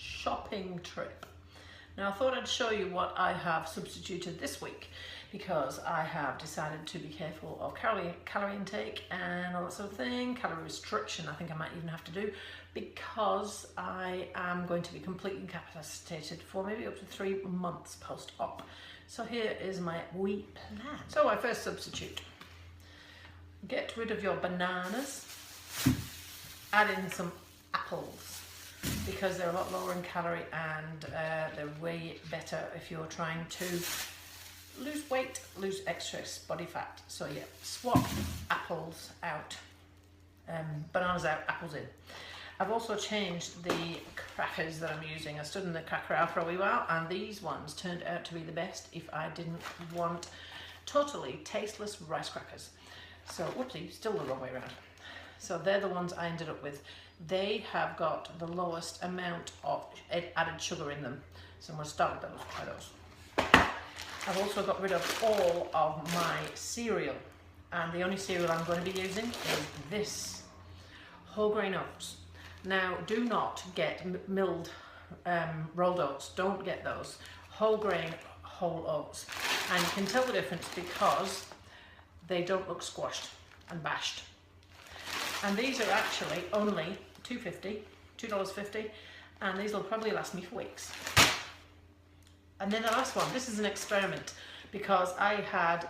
shopping trip. Now I thought I'd show you what I have substituted this week, because I have decided to be careful of calorie intake and all that sort of thing, calorie restriction I think I might even have to do, because I am going to be completely incapacitated for maybe up to 3 months post-op. So here is my wee plan. So my first substitute: get rid of your bananas, add in some apples, because they're a lot lower in calorie and they're way better if you're trying to lose weight, lose excess body fat. So yeah, swap apples out, bananas out, apples in. I've also changed the crackers that I'm using. I stood in the cracker aisle for a wee while, and these ones turned out to be the best if I didn't want totally tasteless rice crackers. So, whoopsie, still the wrong way around. So they're the ones I ended up with. They have got the lowest amount of added sugar in them. So I'm going to start with those, try those. I've also got rid of all of my cereal, and the only cereal I'm going to be using is this whole grain oats. Now do not get milled rolled oats, don't get those. Whole grain, whole oats, and you can tell the difference because they don't look squashed and bashed. And these are actually only $2.50, and these will probably last me for weeks. And then the last one, this is an experiment, because I had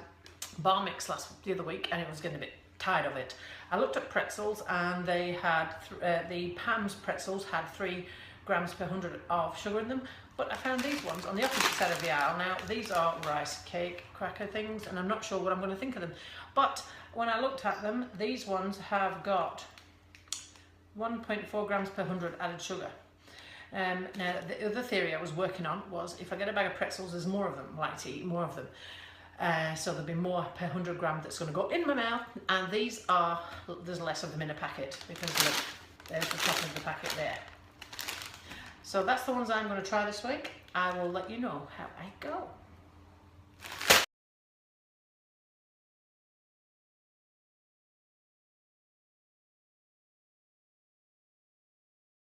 bar mix the other week and I was getting a bit tired of it. I looked at pretzels, and they had the Pam's pretzels had 3 grams per 100 of sugar in them, but I found these ones on the opposite side of the aisle. Now these are rice cake cracker things, and I'm not sure what I'm going to think of them, but when I looked at them, these ones have got 1.4 grams per 100 added sugar. Now the other theory I was working on was, if I get a bag of pretzels, there's more of them, I like to eat more of them. So there'll be more per 100 gram that's going to go in my mouth, and these are, there's less of them in a packet, because look, there's the top of the packet there. So that's the ones I'm going to try this week. I will let you know how I go.